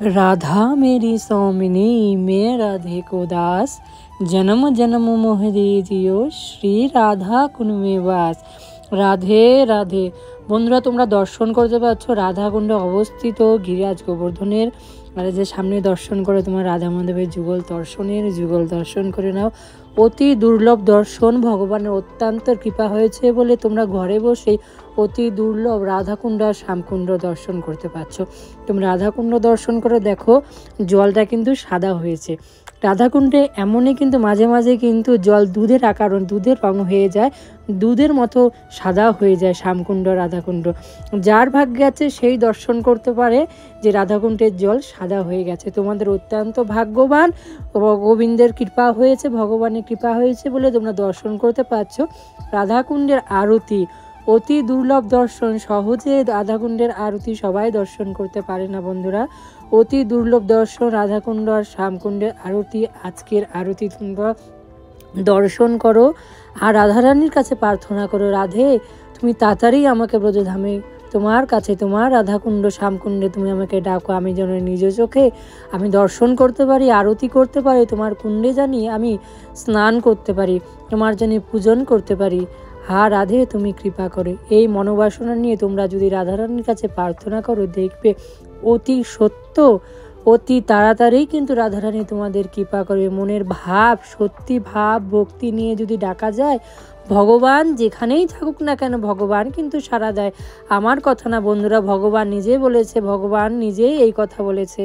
राधा मेरी सौमिनी मैं राधे को दास, जन्म जन्म मोह दे दियो श्री राधा कुंड में बास। রাধে রাধে। বন্ধুরা, তোমরা দর্শন করতে পারছ রাধাকুণ্ডে অবস্থিত গিরিরাজ গোবর্ধনের যে সামনে দর্শন করে তোমার রাধা মাধবের যুগল দর্শন করে নাও। অতি দুর্লভ দর্শন, ভগবানের অত্যন্ত কৃপা হয়েছে বলে তোমরা ঘরে বসেই অতি দুর্লভ রাধাকুণ্ড আর শ্যামকুণ্ড দর্শন করতে পারছো। তুমি রাধাকুণ্ড দর্শন করে দেখো, জলটা কিন্তু সাদা হয়েছে। রাধাকুণ্ডে এমনই কিন্তু মাঝে মাঝে কিন্তু জল দুধের আকার, দুধের রং হয়ে যায়, দুধের মতো সাদা হয়ে যায় শ্যামকুণ্ড রাধাকুণ্ড। যার ভাগ্যে আছে সেই দর্শন করতে পারে যে রাধাকুণ্ডের জল সাদা হয়ে গেছে। তোমাদের অত্যন্ত ভাগ্যবান, গোবিন্দের কৃপা হয়েছে, ভগবানের কৃপা হয়েছে বলে তোমরা দর্শন করতে পারছো। রাধাকুণ্ডের আরতি অতি দুর্লভ দর্শন, সহজে রাধাকুণ্ডের আরতি সবাই দর্শন করতে পারে না বন্ধুরা। অতি দুর্লভ দর্শন রাধাকুণ্ড আর শ্যামকুণ্ডের আরতি। আজকের আরতি তোমরা দর্শন করো আর রাধারানীর কাছে প্রার্থনা করো, রাধে তুমি তাড়াতাড়ি আমাকে ব্রজধামে তোমার কাছে, তোমার রাধাকুণ্ড শ্যামকুণ্ডে তুমি আমাকে ডাকো, আমি যেন নিজ চোখে আমি দর্শন করতে পারি, আরতি করতে পারি, তোমার কুণ্ডে জানি আমি স্নান করতে পারি, তোমার জানি পূজন করতে পারি। হা রাধে তুমি কৃপা করে। এই মনোবাসনা নিয়ে তোমরা যদি রাধারানীর কাছে প্রার্থনা করো, দেখবে অতি সত্য অতি তাড়াতাড়ি কিন্তু রাধারানী তোমাদের কৃপা করবে। মনের ভাব, সত্যি ভাব ভক্তি নিয়ে যদি ডাকা যায়, ভগবান যেখানেই থাকুক না কেন ভগবান কিন্তু সাড়া দেয়। আমার কথা না বন্ধুরা, ভগবান নিজে বলেছে, ভগবান নিজেই এই কথা বলেছে।